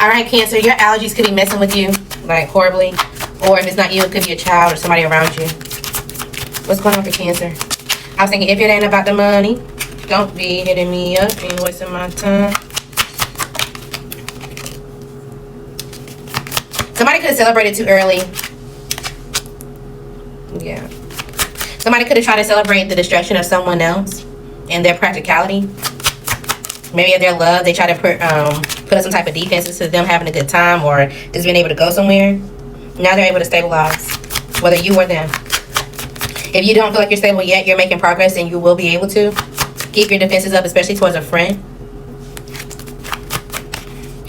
Alright, Cancer, your allergies could be messing with you, like, horribly. Or if it's not you, it could be a child or somebody around you. What's going on for Cancer? I was thinking, if it ain't about the money, don't be hitting me up and wasting my time. Somebody could have celebrated too early. Yeah. Somebody could have tried to celebrate the destruction of someone else and their practicality. Maybe of their love, they try to put up some type of defenses to them having a good time or just being able to go somewhere. Now they're able to stabilize, whether you or them. If you don't feel like you're stable yet, you're making progress and you will be able to. Keep your defenses up, especially towards a friend.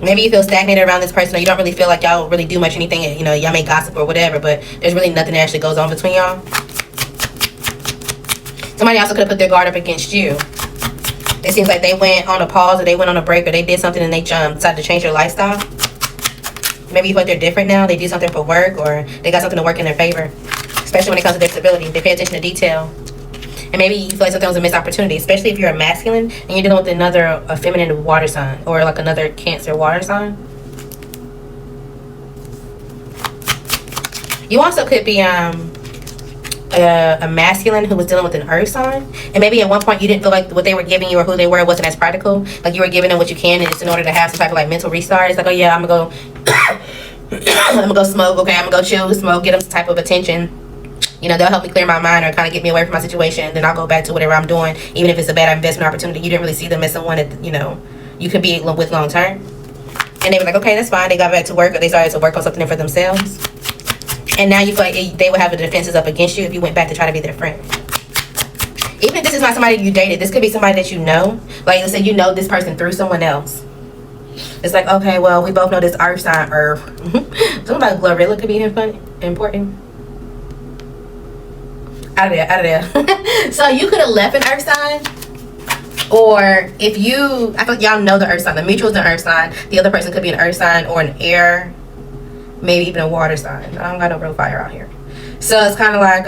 Maybe you feel stagnated around this person or you don't really feel like y'all really do much anything. You know, y'all may gossip or whatever, but there's really nothing that actually goes on between y'all. Somebody also could have put their guard up against you. It seems like they went on a pause or they went on a break or they did something and they decided to change their lifestyle. Maybe you feel like they're different now. They do something for work or they got something to work in their favor. Especially when it comes to their stability. They pay attention to detail. And maybe you feel like something was a missed opportunity. Especially if you're a masculine and you're dealing with a feminine water sign. Or like another Cancer water sign. You also could be a masculine who was dealing with an earth sign, and maybe at one point you didn't feel like what they were giving you or who they were wasn't as practical. Like you were giving them what you can, and it's in order to have some type of like mental restart. It's like, oh yeah, I'm gonna go I'm gonna go smoke. Okay, I'm gonna go chill, smoke, get them some type of attention. You know, they'll help me clear my mind or kind of get me away from my situation. Then I'll go back to whatever I'm doing, even if it's a bad investment opportunity. You didn't really see them as someone that, you know, you could be with long term. And they were like, okay, that's fine. They got back to work, or they started to work on something for themselves. And now you feel like they would have the defenses up against you if you went back to try to be their friend. Even if this is not somebody you dated, this could be somebody that you know. Like, let's say you know this person through someone else. It's like, okay, well, we both know this earth sign, Earth. Something about Glorilla could be important. Out of there. So you could have left an earth sign. Or if you, I thought y'all know the earth sign. The mutual is an earth sign. The other person could be an earth sign or an air, maybe even a water sign. I don't got no real fire out here. So it's kind of like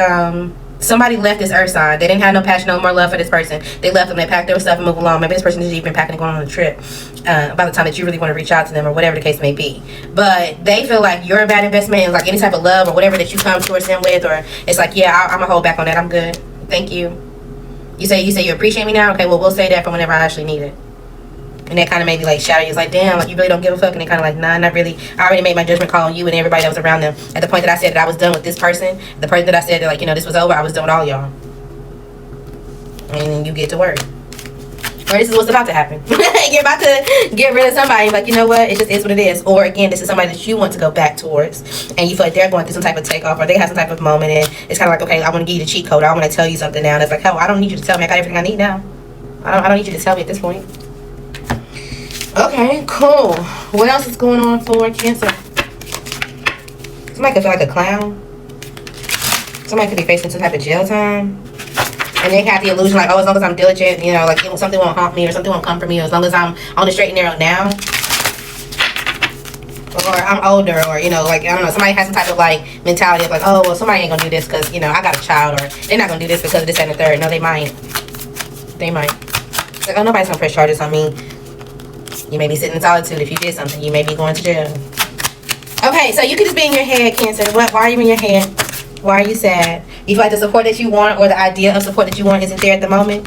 somebody left this earth sign. They didn't have no passion, no more love for this person. They left them, they packed their stuff and moved along. Maybe this person is even packing and going on a trip by the time that you really want to reach out to them or whatever the case may be. But they feel like you're a bad investment and like any type of love or whatever that you come towards them with, or it's like, yeah, I'm gonna hold back on that. I'm good. Thank you. You say you appreciate me now? Okay, well, we'll say that for whenever I actually need it. And that kind of made me like shadow you. It's like, damn, like you really don't give a fuck. And they kind of like, nah, not really. I already made my judgment call on you and everybody that was around them. At the point that I said that I was done with this person, the person that I said that, like, you know, this was over, I was done with all y'all. And you get to work. Or this is what's about to happen. You're about to get rid of somebody. Like, you know what? It just is what it is. Or again, this is somebody that you want to go back towards. And you feel like they're going through some type of takeoff or they have some type of moment. And it's kind of like, okay, I want to give you the cheat code. I want to tell you something now. And it's like, hell, I don't need you to tell me. I got everything I need now. I don't need you to tell me at this point. Okay, cool. What else is going on for Cancer? Somebody could feel like a clown. Somebody could be facing some type of jail time. And they have the illusion like, oh, as long as I'm diligent, you know, like something won't haunt me or something won't come for me, or as long as I'm on the straight and narrow now. Or I'm older, or, you know, like, I don't know, somebody has some type of like mentality of like, oh, well, somebody ain't gonna do this because, you know, I got a child, or they're not gonna do this because of this and the third. No, they might. They might. It's like, oh, nobody's gonna press charges on me. You may be sitting in solitude. If you did something, you may be going to jail. Okay, so you could just be in your head, Cancer. Why are you in your head? Why are you sad? You feel like the support that you want or the idea of support that you want isn't there at the moment?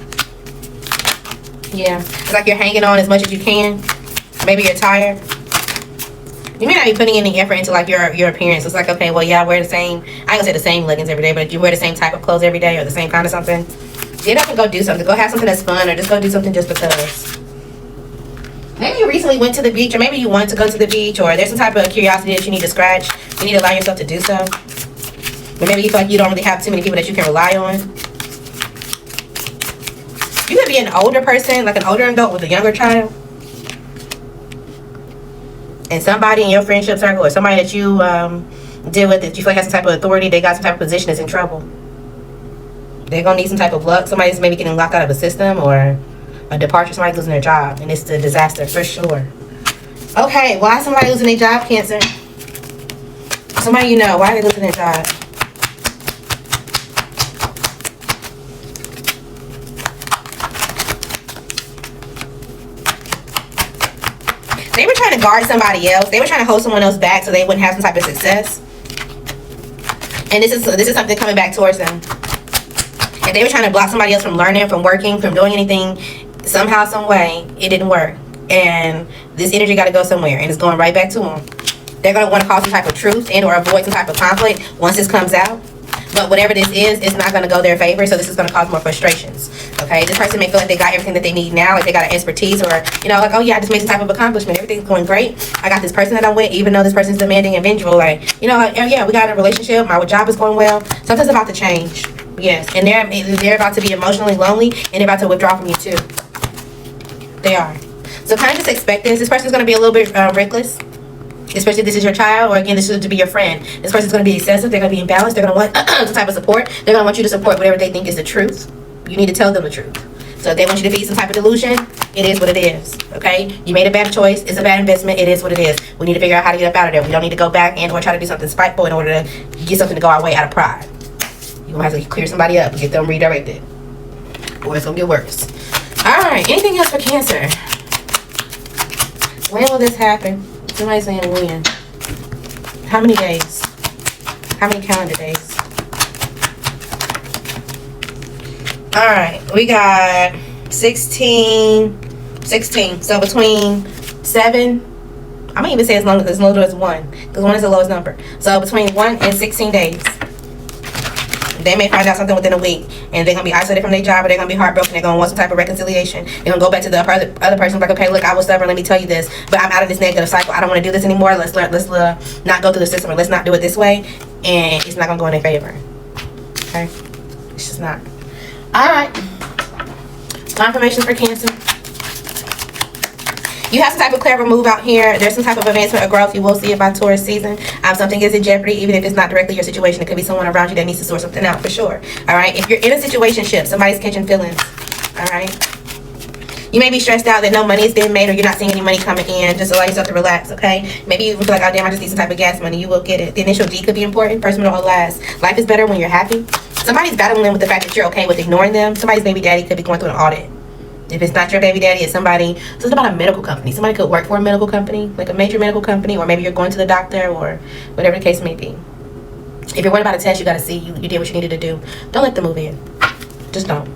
Yeah. It's like you're hanging on as much as you can. Maybe you're tired. You may not be putting any effort into like your appearance. It's like, okay, well, yeah, I wear the same, I ain't gonna say the same leggings every day, but if you wear the same type of clothes every day or the same kind of something, get up and go do something. Go have something that's fun, or just go do something just because. Maybe you recently went to the beach, or maybe you want to go to the beach, or there's some type of curiosity that you need to scratch. You need to allow yourself to do so. But maybe you feel like you don't really have too many people that you can rely on. You could be an older person, like an older adult with a younger child. And somebody in your friendship circle or somebody that you deal with that you feel like has some type of authority, they got some type of position, is in trouble. They're going to need some type of luck. Somebody's maybe getting locked out of a system, or a departure, somebody losing their job. And it's a disaster for sure. Okay, why is somebody losing their job, Cancer? Somebody you know, why are they losing their job? They were trying to guard somebody else. They were trying to hold someone else back so they wouldn't have some type of success. And this is something coming back towards them. If they were trying to block somebody else from learning, from working, from doing anything, somehow, some way, it didn't work. And this energy got to go somewhere, and it's going right back to them. They're going to want to cause some type of truth and or avoid some type of conflict once this comes out. But whatever this is, it's not going to go their favor, so this is going to cause more frustrations. Okay, this person may feel like they got everything that they need now, like they got an expertise, or, you know, like, oh yeah, I just made some type of accomplishment. Everything's going great. I got this person that I'm with, even though this person's demanding and vengeful. Like, you know, like, oh yeah, we got a relationship. My job is going well. Something's about to change. Yes, and they're about to be emotionally lonely, and they're about to withdraw from you too. They are. So kind of just expect this. This person's going to be a little bit reckless. Especially if this is your child, or again, this is to be your friend. This person's going to be excessive. They're going to be imbalanced. They're going to want some type of support. They're going to want you to support whatever they think is the truth. You need to tell them the truth. So if they want you to feed some type of delusion, it is what it is. Okay? You made a bad choice. It's a bad investment. It is what it is. We need to figure out how to get up out of there. We don't need to go back and or try to do something spiteful in order to get something to go our way out of pride. You're going to have to clear somebody up and get them redirected, or it's going to get worse. Alright, anything else for Cancer? When will this happen? Somebody's saying when. How many days? How many calendar days? Alright, we got 16. So between 7, I'm going to even say as low as 1, because 1 is the lowest number. So between 1 and 16 days. They may find out something within a week, and they're going to be isolated from their job, or they're going to be heartbroken. They're going to want some type of reconciliation. They're going to go back to the other person like, okay, look, I was stubborn, let me tell you this, but I'm out of this negative cycle. I don't want to do this anymore. Let's not go through the system, or let's not do it this way, and it's not going to go in their favor. Okay? It's just not. Alright. Confirmations for Cancer. You have some type of clever move out here. There's some type of advancement or growth. You will see it by Taurus season. Something is in jeopardy, even if it's not directly your situation. It could be someone around you that needs to sort something out, for sure. Alright? If you're in a situationship, somebody's catching feelings. Alright? You may be stressed out that no money is being made, or you're not seeing any money coming in. Just allow yourself to relax, okay? Maybe you feel like, oh damn, I just need some type of gas money. You will get it. The initial D could be important. First middle or last. Life is better when you're happy. Somebody's battling with the fact that you're okay with ignoring them. Somebody's baby daddy could be going through an audit. If it's not your baby daddy, it's somebody. So it's about a medical company. Somebody could work for a medical company, like a major medical company, or maybe you're going to the doctor, or whatever the case may be. If you're worried about a test, you got to see you did what you needed to do. Don't let them move in. Just don't.